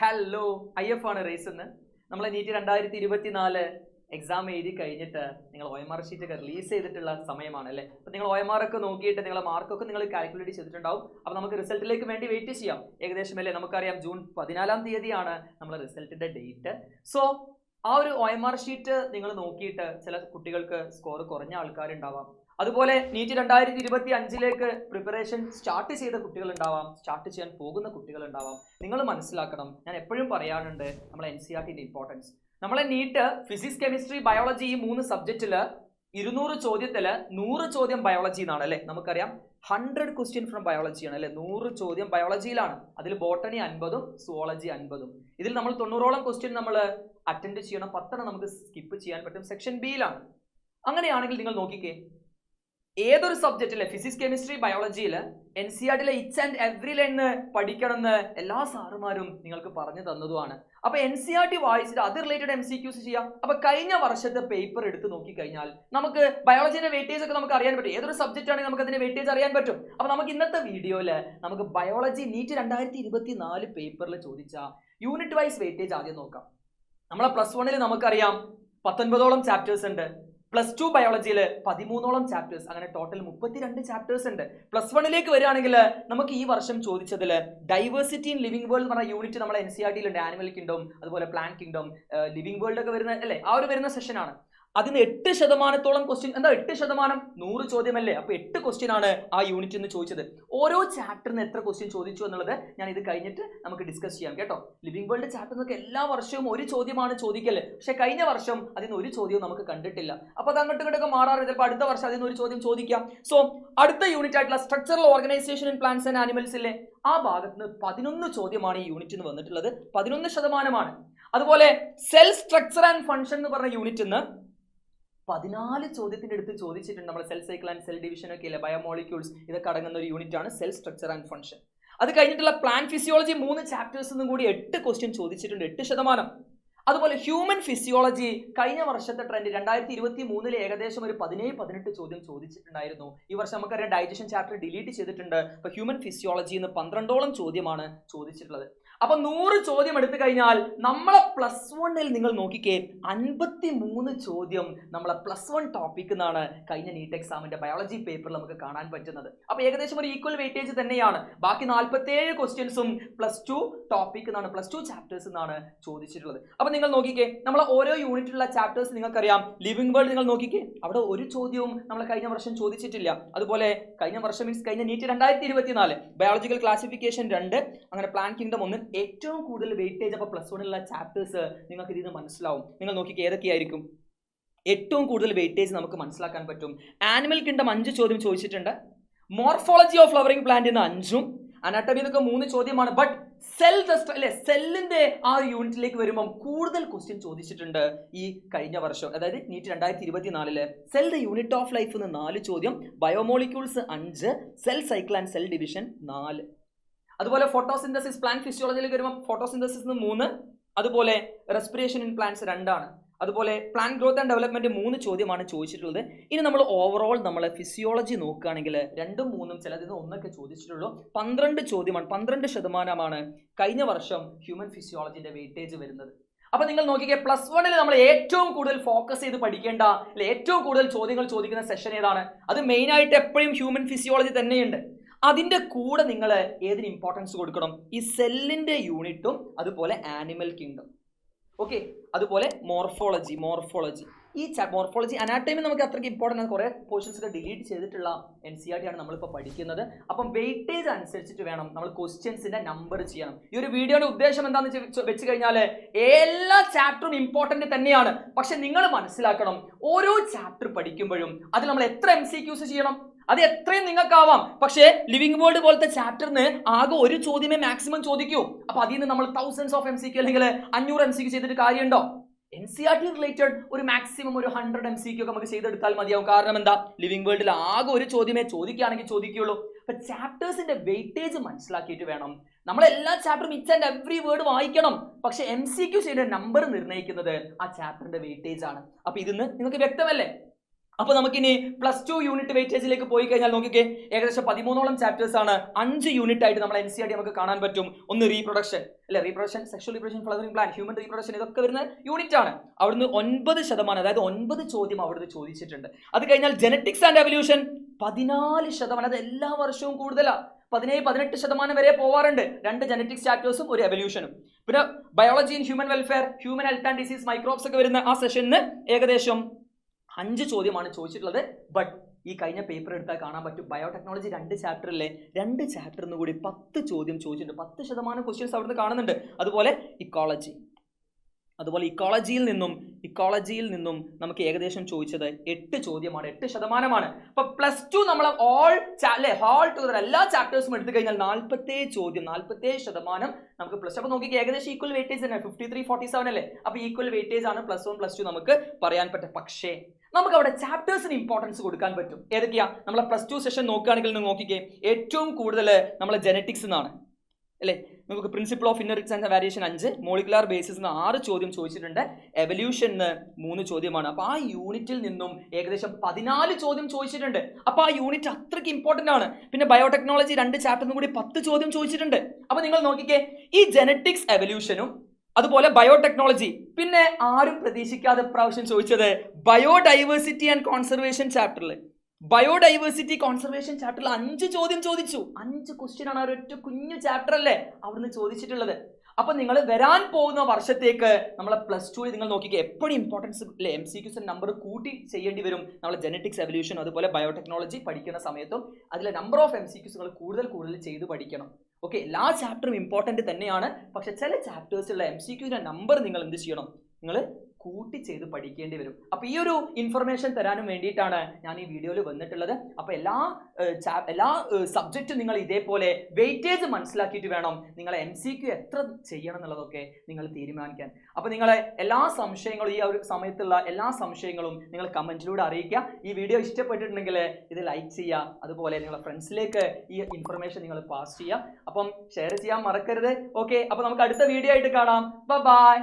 Hello IF ആണ് raise എന്ന് നമ്മൾ നീറ്റ് 2024 എക്സാം എഴുതി കഴിഞ്ഞിട്ട് നിങ്ങൾ OMR ഷീറ്റ് ഒക്കെ റിലീസ് ചെയ്തിട്ടുള്ള സമയമാണ് അല്ലേ. അപ്പോൾ നിങ്ങൾ OMR ഒക്കെ നോക്കിയിട്ട് നിങ്ങളുടെ മാർക്കൊക്കെ നിങ്ങൾ കാൽക്കുലേറ്റ് ചെയ്തിട്ടുണ്ടാവും. അപ്പോൾ നമുക്ക് റിസൾട്ടിലേക്ക് വേണ്ടി വെയിറ്റ് ചെയ്യാം. ഏകദേശം അല്ലേ, നമുക്കറിയാം ജൂൺ 14-ാം തീയതിയാണ് നമ്മളെ റിസൾട്ടിന്റെ ഡേറ്റ്. സോ ആ ഒരു OMR ഷീറ്റ് നിങ്ങൾ നോക്കിയിട്ട് ചില കുട്ടികൾക്ക് സ്കോർ കുറഞ്ഞ ആൾക്കാരുണ്ടാവാം. അതുപോലെ നീറ്റ് 2025 പ്രിപ്പറേഷൻ സ്റ്റാർട്ട് ചെയ്ത കുട്ടികളുണ്ടാവാം, സ്റ്റാർട്ട് ചെയ്യാൻ പോകുന്ന കുട്ടികളുണ്ടാവാം. നിങ്ങൾ മനസ്സിലാക്കണം, ഞാൻ എപ്പോഴും പറയാറുണ്ട് നമ്മളെ NCERTന്റെ ഇമ്പോർട്ടൻസ്. നമ്മളെ നീറ്റ് ഫിസിക്സ്, കെമിസ്ട്രി, ബയോളജി ഈ 3 സബ്ജക്റ്റില് 200 ചോദ്യത്തില് 100 ചോദ്യം ബയോളജി എന്നാണ് അല്ലെ. നമുക്കറിയാം 100 ക്വസ്റ്റ്യൻ ഫ്രം ബയോളജി ആണ് അല്ലെ. 100 ചോദ്യം ബയോളജിയിലാണ്. അതിൽ ബോട്ടണി 50-ഉം സുവോളജി 50-ഉം. ഇതിൽ നമ്മൾ 90ഓളം ക്വസ്റ്റ്യൻ നമ്മൾ അറ്റൻഡ് ചെയ്യണം. 10 നമുക്ക് സ്കിപ്പ് ചെയ്യാൻ പറ്റും. സെക്ഷൻ ബിയിലാണ്. അങ്ങനെയാണെങ്കിൽ നിങ്ങൾ നോക്കിക്കേ, ഏതൊരു സബ്ജക്റ്റിലെ ഫിസിക്സ്, കെമിസ്ട്രി, ബയോളജിയിൽ NCERTയിലെ ഇച്ച് ആൻഡ് എവറി ലൈന് പഠിക്കണമെന്ന് എല്ലാ സാറുമാരും നിങ്ങൾക്ക് പറഞ്ഞു തന്നതുമാണ്. അപ്പൊ NCERT വായിച്ചിട്ട് അത് റിലേറ്റഡ് MCQs ചെയ്യാം. അപ്പൊ കഴിഞ്ഞ വർഷത്തെ പേപ്പർ എടുത്ത് നോക്കിക്കഴിഞ്ഞാൽ നമുക്ക് ബയോളജിയുടെ വെയിറ്റേജ് ഒക്കെ നമുക്ക് അറിയാൻ പറ്റും. ഏതൊരു സബ്ജക്റ്റ് ആണെങ്കിൽ നമുക്ക് അതിന്റെ വെയിറ്റേജ് അറിയാൻ പറ്റും. അപ്പൊ നമുക്ക് ഇന്നത്തെ വീഡിയോയില് നമുക്ക് ബയോളജി നീറ്റ് 2024 പേപ്പറിൽ ചോദിച്ച യൂണിറ്റ് വൈസ് വെയിറ്റേജ് ആദ്യം നോക്കാം. നമ്മളെ +1 നമുക്കറിയാം 19ഓളം ചാപ്റ്റേഴ്സ് ഉണ്ട്. +2 ബയോളജിയിൽ 13ഓളം ചാപ്റ്റേഴ്സ്, അങ്ങനെ ടോട്ടൽ 32 ചാപ്റ്റേഴ്സ് ഉണ്ട്. +1 വരികയാണെങ്കിൽ നമുക്ക് ഈ വർഷം ചോദിച്ചതിൽ ഡൈവേഴ്സിറ്റി ഇൻ ലിവിംഗ് വേൾഡ് എന്ന് പറഞ്ഞ യൂണിറ്റ് നമ്മുടെ NCERTയിൽ ഉണ്ട്. ആനിമൽ കിങ്ഡം, അതുപോലെ പ്ലാന്റ് കിങ്ഡം, ലിവിംഗ് വേൾഡ് ഒക്കെ വരുന്ന അല്ലേ, ആ ഒരു വരുന്ന സെഷനാണ്. അതിന് 8% ക്വസ്റ്റ്യൻ. എന്താ 8%? 100 ചോദ്യമല്ലേ. അപ്പൊ 8 ക്വസ്റ്റ്യൻ ആണ് ആ യൂണിറ്റ് എന്ന് ചോദിച്ചത്. ഓരോ ചാപ്റ്ററിന് എത്ര ക്വസ്റ്റ്യൻ ചോദിച്ചു എന്നുള്ളത് ഞാൻ ഇത് കഴിഞ്ഞിട്ട് നമുക്ക് ഡിസ്കസ് ചെയ്യാം കേട്ടോ. ലിവിംഗ് വേൾഡ് ചാപ്റ്ററിനൊക്കെ എല്ലാ വർഷവും ഒരു ചോദ്യമാണ് ചോദിക്കല്. പക്ഷെ കഴിഞ്ഞ വർഷം അതിന് ഒരു ചോദ്യവും നമുക്ക് കണ്ടിട്ടില്ല. അപ്പൊ അത് അങ്ങോട്ടും ഇങ്ങോട്ടൊക്കെ മാറാറ്. ചിലപ്പോൾ അടുത്ത വർഷം അതിന് ഒരു ചോദ്യം ചോദിക്കാം. സോ അടുത്ത യൂണിറ്റ് ആയിട്ടുള്ള structural organisation in plants and animals ഇല്ലേ, ആ ഭാഗത്ത് നിന്ന് 11 ചോദ്യമാണ് ഈ യൂണിറ്റിന് വന്നിട്ടുള്ളത്. 11%. അതുപോലെ സെൽ സ്ട്രക്ചർ ആൻഡ് ഫംഗ്ഷൻ എന്ന് പറഞ്ഞ യൂണിറ്റിന് 14 ചോദ്യത്തിന്റെ അടുത്ത് ചോദിച്ചിട്ടുണ്ട്. നമ്മുടെ cell cycle and cell division ഒക്കെ ഇല്ലേ, ബയോമോളിക്യൂൾസ്, ഇതൊക്കെ അടങ്ങുന്ന ഒരു യൂണിറ്റ് ആണ് സെൽ സ്ട്രക്ചർ ആൻഡ് ഫംഗ്ഷൻ. അത് കഴിഞ്ഞിട്ടുള്ള പ്ലാന്റ് ഫിസിയോളജി 3 ചാപ്റ്റേഴ്സിനും കൂടി 8 ക്വസ്റ്റ്യൻ ചോദിച്ചിട്ടുണ്ട്. 8%. അതുപോലെ ഹ്യൂമൻ ഫിസിയോളജി കഴിഞ്ഞ വർഷത്തെ ട്രെൻഡ് 2023 ഏകദേശം ഒരു 17-18 ചോദ്യം ചോദിച്ചിട്ടുണ്ടായിരുന്നു. ഈ വർഷം നമുക്കറിയാം ഡൈജഷൻ ചാപ്റ്റർ ഡിലീറ്റ് ചെയ്തിട്ടുണ്ട്. അപ്പൊ ഹ്യൂമൻ ഫിസിയോളജിന്ന് 12ഓളം ചോദ്യമാണ് ചോദിച്ചിട്ടുള്ളത്. അപ്പൊ 100 ചോദ്യം എടുത്തു കഴിഞ്ഞാൽ നമ്മളെ +1 നിങ്ങൾ നോക്കിക്കേ, 53 ചോദ്യം നമ്മളെ +1 ടോപ്പിക് എന്നാണ് കഴിഞ്ഞ നീറ്റ് എക്സാമിന്റെ ബയോളജി പേപ്പറിൽ നമുക്ക് കാണാൻ പറ്റുന്നത്. അപ്പൊ ഏകദേശം ഒരു ഈക്വൽ വെയിറ്റേജ് തന്നെയാണ്. ബാക്കി 47 ക്വസ്റ്റ്യൻസും +2 ടോപ്പിക് എന്നാണ്, +2 ചാപ്റ്റേഴ്സ് എന്നാണ് ചോദിച്ചിട്ടുള്ളത്. അപ്പൊ നിങ്ങൾ നോക്കിക്കേ, നമ്മളെ ഓരോ യൂണിറ്റിലുള്ള ചാപ്റ്റേഴ്സ് നിങ്ങൾക്കറിയാം. ലിവിംഗ് വേൾഡ് നിങ്ങൾ നോക്കിക്കേ, അവിടെ ഒരു ചോദ്യവും നമ്മൾ കഴിഞ്ഞ വർഷം ചോദിച്ചിട്ടില്ല. അതുപോലെ കഴിഞ്ഞ വർഷം മീൻസ് കഴിഞ്ഞ നീറ്റ് 2024 ബയോളജിക്കൽ ക്ലാസിഫിക്കേഷൻ 2, അങ്ങനെ പ്ലാന്റ് കിങ്ഡം 1. ഏറ്റവും കൂടുതൽ വെയിറ്റേജ് അപ്പോൾ +1 ചാപ്റ്റേഴ്സ് നിങ്ങൾക്ക് ഇതിൽ നിന്ന് മനസ്സിലാവും. നിങ്ങൾ നോക്കിക്കേ ഏതൊക്കെയായിരിക്കും ഏറ്റവും കൂടുതൽ വെയിറ്റേജ് നമുക്ക് മനസ്സിലാക്കാൻ പറ്റും. ആനിമൽ കിങ്ഡം 5 ചോദ്യം ചോദിച്ചിട്ടുണ്ട്. മോർഫോളജി ഓഫ് ഫ്ലവറിംഗ് പ്ലാന്റ് 5ഉം, അനാട്ടമി എന്നൊക്കെ 3 ചോദ്യമാണ്. ബട്ട് സെൽ അല്ലെ, സെല്ലിന്റെ ആ ഒരു യൂണിറ്റിലേക്ക് വരുമ്പോൾ കൂടുതൽ ക്വസ്റ്റ്യൻ ചോദിച്ചിട്ടുണ്ട് ഈ കഴിഞ്ഞ വർഷം. അതായത് NEET 2024 cell the unit of life 4 ചോദ്യം, biomolecules 5, cell cycle and cell division 4. അതുപോലെ ഫോട്ടോസിന്തസിസ് പ്ലാന്റ് ഫിസിയോളജിയിലേക്ക് വരുമ്പോൾ ഫോട്ടോസിന്തസിസ് 3, അതുപോലെ റെസ്പിറേഷൻ ഇൻ പ്ലാന്റ്സ് 2 ആണ്. അതുപോലെ പ്ലാന്റ് ഗ്രോത്ത് ആൻഡ് ഡെവലപ്മെന്റ് 3 ചോദ്യമാണ് ചോദിച്ചിട്ടുള്ളത്. ഇനി നമ്മൾ ഓവറോൾ നമ്മളെ ഫിസിയോളജി നോക്കുകയാണെങ്കിൽ 2ഉം 3ഉം ചിലതിന് 1 ചോദിച്ചിട്ടുള്ളൂ. 12 ചോദ്യമാണ്, 12% കഴിഞ്ഞ വർഷം ഹ്യൂമൻ ഫിസിയോളജിന്റെ വെയിറ്റേജ് വരുന്നത്. അപ്പൊ നിങ്ങൾ നോക്കിക്കേ, +1 നമ്മൾ ഏറ്റവും കൂടുതൽ ഫോക്കസ് ചെയ്ത് പഠിക്കേണ്ട അല്ലെ, ഏറ്റവും കൂടുതൽ ചോദ്യങ്ങൾ ചോദിക്കുന്ന സെഷൻ ഏതാണ്? അത് മെയിൻ ആയിട്ട് എപ്പോഴും ഹ്യൂമൻ ഫിസിയോളജി തന്നെയുണ്ട്. അതിന്റെ കൂടെ നിങ്ങൾ ഏതിന് ഇമ്പോർട്ടൻസ് കൊടുക്കണം? ഈ സെല്ലിന്റെ യൂണിറ്റും അതുപോലെ ആനിമൽ കിങ്ഡം. ഓക്കെ, അതുപോലെ മോർഫോളജി ഈ മോർഫോളജി അനാട്ടമി നമുക്ക് അത്രയ്ക്ക് ഇമ്പോർട്ടൻ്റ് ആണ്. കുറേ പോർഷൻസ് ഒക്കെ ഡിലീറ്റ് ചെയ്തിട്ടുള്ള NCERT ആണ് നമ്മളിപ്പോൾ പഠിക്കുന്നത്. അപ്പം വെയിറ്റേജ് അനുസരിച്ചിട്ട് വേണം നമ്മൾ ക്വസ്റ്റ്യൻസിന്റെ നമ്പർ ചെയ്യണം. ഈ ഒരു വീഡിയോയുടെ ഉദ്ദേശം എന്താണെന്ന് വെച്ച് കഴിഞ്ഞാൽ എല്ലാ ചാപ്റ്ററും ഇമ്പോർട്ടൻ്റ് തന്നെയാണ്. പക്ഷെ നിങ്ങൾ മനസ്സിലാക്കണം, ഓരോ ചാപ്റ്റർ പഠിക്കുമ്പോഴും അതിൽ നമ്മൾ എത്ര MCQs ചെയ്യണം, അത് എത്രയും നിങ്ങൾക്കാവാം. പക്ഷേ ലിവിംഗ് വേൾഡ് പോലത്തെ ചാപ്റ്ററിന് ആകെ ഒരു ചോദ്യമേ മാക്സിമം ചോദിക്കൂ. അപ്പൊ അതിൽ നിന്ന് നമ്മൾ thousands of MCQ അല്ലെങ്കിൽ 500 MCQ ചെയ്തിട്ട് കാര്യമുണ്ടോ? NCERT റിലേറ്റഡ് ഒരു മാക്സിമം ഒരു 100 MCQ ഒക്കെ നമുക്ക് ചെയ്തെടുത്താൽ മതിയാവും. കാരണം എന്താ, ലിവിംഗ് വേൾഡിൽ ആകെ ഒരു ചോദ്യമേ ചോദിക്കുകയാണെങ്കിൽ ചോദിക്കുകയുള്ളൂ. അപ്പൊ ചാപ്റ്റേഴ്സിന്റെ വെയിറ്റേജ് മനസ്സിലാക്കിയിട്ട് വേണം നമ്മൾ എല്ലാ ചാപ്റ്ററും ഇച്ച് ആൻഡ് എവറി വേർഡ് വായിക്കണം. പക്ഷെ MCQ ചെയ്ത നമ്പർ നിർണ്ണയിക്കുന്നത് ആ ചാപ്റ്ററിന്റെ വെയിറ്റേജ് ആണ്. അപ്പൊ ഇതിന്ന് നിങ്ങൾക്ക് വ്യക്തമല്ലേ? അപ്പൊ നമുക്കിനി +2 യൂണിറ്റ് വെയിറ്റേജിലേക്ക് പോയി കഴിഞ്ഞാൽ നോക്കിക്കേ, ഏകദേശം 13ഓളം ചാപ്റ്റേഴ്സ് ആണ് 5 യൂണിറ്റ് ആയിട്ട് നമ്മൾ NCERT നമുക്ക് കാണാൻ പറ്റും. ഒന്ന് റീപ്രൊഡക്ഷൻ അല്ലെ, reproduction, sexual reproduction, flowering plant, human reproduction, ഇതൊക്കെ വരുന്ന യൂണിറ്റ് ആണ്. അവിടുന്ന് 9%, അതായത് 9 ചോദ്യം അവിടുന്ന് ചോദിച്ചിട്ടുണ്ട്. അത് കഴിഞ്ഞാൽ ജെനറ്റിക്സ് ആൻഡ് എവല്യൂഷൻ 14%, അത് എല്ലാ വർഷവും കൂടുതലാണ്. 17-18% വരെ പോവാറുണ്ട്. 2 ജെനറ്റിക്സ് ചാപ്റ്റേഴ്സും ഒരു എവല്യൂഷനും. പിന്നെ biology in human welfare, human health and disease, microbes ഒക്കെ വരുന്ന ആ സെഷന് ഏകദേശം 5 ചോദ്യമാണ് ചോദിച്ചിട്ടുള്ളത്. ബട്ട് ഈ കഴിഞ്ഞ പേപ്പർ എടുത്താൽ കാണാൻ പറ്റും, ബയോടെക്നോളജി 2 ചാപ്റ്ററിലെ 2 ചാപ്റ്ററിന് കൂടി 10 ചോദ്യം ചോദിച്ചിട്ടുണ്ട്. 10% ക്വസ്റ്റ്യൻസ് അവിടുന്ന് കാണുന്നുണ്ട്. അതുപോലെ ഇക്കോളജിയിൽ നിന്നും നമുക്ക് ഏകദേശം ചോദിച്ചത് 8 ചോദ്യമാണ്, 8%. അപ്പൊ +2 നമ്മൾ ഹോൾ ടുഗദർ എല്ലാ ചാപ്റ്റേഴ്സും എടുത്തു കഴിഞ്ഞാൽ 47 ചോദ്യം, 47% നമുക്ക് +2. അപ്പൊ നോക്കി ഏകദേശം ഈക്വൽ വെയിറ്റേജ് തന്നെ, 53-47 അല്ലേ. അപ്പൊ ഈക്വൽ വെയിറ്റേജ് ആണ് +1 +2 നമുക്ക് പറയാൻ പറ്റും. പക്ഷേ നമുക്ക് അവിടെ ചാപ്റ്റേഴ്സിന് ഇമ്പോർട്ടൻസ് കൊടുക്കാൻ പറ്റും. ഏതൊക്കെയാ? നമ്മളെ +2 സെഷൻ നോക്കുകയാണെങ്കിൽ നിങ്ങൾ നോക്കിക്കേ, ഏറ്റവും കൂടുതൽ നമ്മളെ ജെനറ്റിക്സ് എന്നാണ് അല്ലേ. നമുക്ക് principle of inheritance and variation 5, molecular basis 6 ചോദ്യം ചോദിച്ചിട്ടുണ്ട്, എവല്യൂഷന് 3 ചോദ്യമാണ്. അപ്പൊ ആ യൂണിറ്റിൽ നിന്നും ഏകദേശം 14 ചോദ്യം ചോദിച്ചിട്ടുണ്ട്. അപ്പൊ ആ യൂണിറ്റ് അത്രയ്ക്ക് ഇമ്പോർട്ടന്റ് ആണ്. പിന്നെ ബയോടെക്നോളജി 2 ചാപ്റ്ററിനും കൂടി 10 ചോദ്യം ചോദിച്ചിട്ടുണ്ട്. അപ്പൊ നിങ്ങൾ നോക്കിക്കേ, ഈ ജെനറ്റിക്സ്, എവല്യൂഷനും അതുപോലെ ബയോടെക്നോളജി, പിന്നെ ആരും പ്രതീക്ഷിക്കാതെ പ്രാവശ്യം ചോദിച്ചത് ബയോഡൈവേഴ്സിറ്റി ആൻഡ് കോൺസർവേഷൻ ചാപ്റ്ററിൽ, ബയോഡൈവേഴ്സിറ്റി കോൺസർവേഷൻ ചാപ്റ്ററിൽ 5 ചോദ്യം ചോദിച്ചു. 5 ക്വസ്റ്റ്യൻ ആണ്, ഒരൊറ്റ കുഞ്ഞു ചാപ്റ്റർ അല്ലേ അവിടുന്ന് ചോദിച്ചിട്ടുള്ളത്. അപ്പൊ നിങ്ങൾ വരാൻ പോകുന്ന വർഷത്തേക്ക് നമ്മളെ +2 നിങ്ങൾ നോക്കിക്കുക, എപ്പോഴും ഇമ്പോർട്ടൻസ് അല്ലെ, MCQs നമ്പർ കൂട്ടി ചെയ്യേണ്ടി വരും. നമ്മളെ ജെനറ്റിക്സ്, എവല്യൂഷൻ അതുപോലെ ബയോടെക്നോളജി പഠിക്കുന്ന സമയത്തും അതിലെ നമ്പർ ഓഫ് MCQs കൂടുതൽ ചെയ്ത് പഠിക്കണം. ഓക്കെ, എല്ലാ ചാപ്റ്ററും ഇമ്പോർട്ടന്റ് തന്നെയാണ്. പക്ഷെ ചില ചാപ്റ്റേഴ്സിലുള്ള MCQന്റെ നമ്പർ നിങ്ങൾ എന്ത് ചെയ്യണം, നിങ്ങൾ കൂട്ടി ചെയ്ത് പഠിക്കേണ്ടി വരും. അപ്പൊ ഈ ഒരു ഇൻഫർമേഷൻ തരാനും വേണ്ടിയിട്ടാണ് ഞാൻ ഈ വീഡിയോയിൽ വന്നിട്ടുള്ളത്. അപ്പൊ എല്ലാ സബ്ജക്റ്റും നിങ്ങൾ ഇതേപോലെ വെയിറ്റേജ് മനസ്സിലാക്കിയിട്ട് വേണം നിങ്ങൾ MCQ എത്ര ചെയ്യണം എന്നുള്ളതൊക്കെ നിങ്ങൾ തീരുമാനിക്കാൻ. അപ്പൊ നിങ്ങളെ എല്ലാ സംശയങ്ങളും, ഈ ഒരു സമയത്തുള്ള എല്ലാ സംശയങ്ങളും നിങ്ങൾ കമന്റിലൂടെ അറിയിക്കുക. ഈ വീഡിയോ ഇഷ്ടപ്പെട്ടിട്ടുണ്ടെങ്കിൽ ഇത് ലൈക്ക് ചെയ്യുക, അതുപോലെ നിങ്ങളുടെ ഫ്രണ്ട്സിലേക്ക് ഈ ഇൻഫർമേഷൻ നിങ്ങൾ പാസ് ചെയ്യുക. അപ്പം ഷെയർ ചെയ്യാൻ മറക്കരുത്. ഓക്കെ, അപ്പൊ നമുക്ക് അടുത്ത വീഡിയോ ആയിട്ട് കാണാം. ബൈ.